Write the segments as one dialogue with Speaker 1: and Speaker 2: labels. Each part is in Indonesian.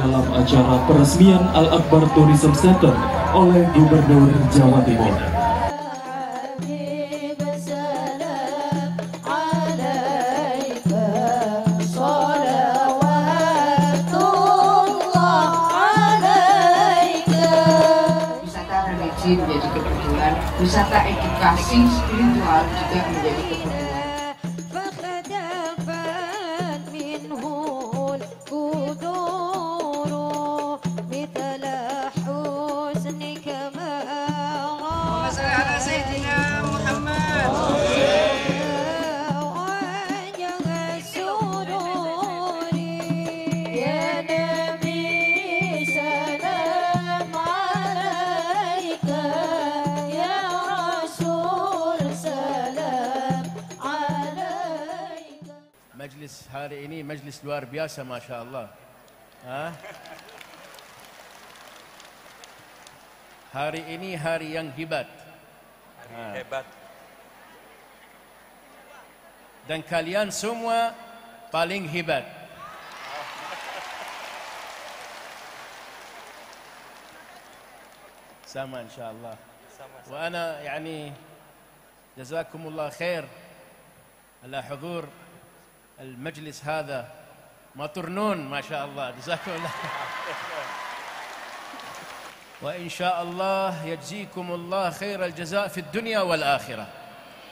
Speaker 1: Dalam acara peresmian Al-Akbar Tourism Center oleh Gubernur Jawa Timur.
Speaker 2: Wisata religi menjadi kebutuhan, wisata edukasi spiritual juga menjadi kebutuhan.
Speaker 3: Majlis hari ini majlis luar biasa, Masya Allah. Hari ini hari yang hebat.
Speaker 4: Hebat.
Speaker 3: Dan kalian semua paling hebat. Sama insya Allah. Wa ana yani jazakumullah khair ala hudur المجلس هذا ما ترنون ما شاء الله جزاكم الله وإن شاء الله يجزيكم الله خير الجزاء في الدنيا والآخرة.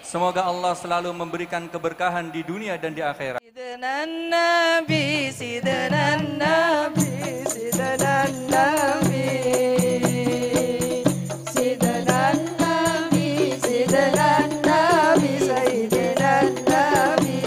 Speaker 4: Semoga Allah selalu memberikan keberkahan di dunia dan di akhirat.
Speaker 5: Sidana Nabi, Sidana Nabi, Sidana Nabi, Sidana Nabi, Sidana Nabi, Sayyidina Nabi.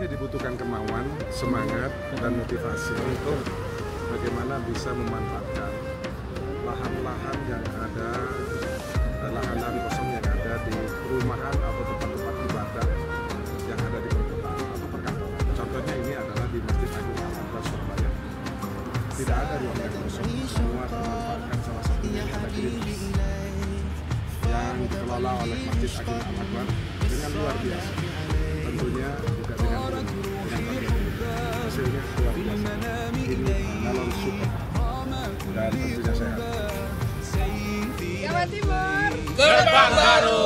Speaker 6: Dibutuhkan kemauan, semangat, dan motivasi untuk bagaimana bisa memanfaatkan lahan-lahan yang ada, lahan-lahan kosong yang ada di perumahan atau tempat-tempat ibadah yang ada di perkotaan atau perkantoran. Contohnya ini adalah di Masjid Agung Al-Akbar Surabaya. Tidak ada ruang yang kosong, semua dimanfaatkan. Salah satunya ada greenhouse yang dikelola oleh Masjid Agung Al-Akbar dengan luar biasa. Tentunya juga dengan hasilnya luar biasa. Ini halal super dan tentunya sehat.
Speaker 5: Jawa Timur
Speaker 7: Gerbang Baru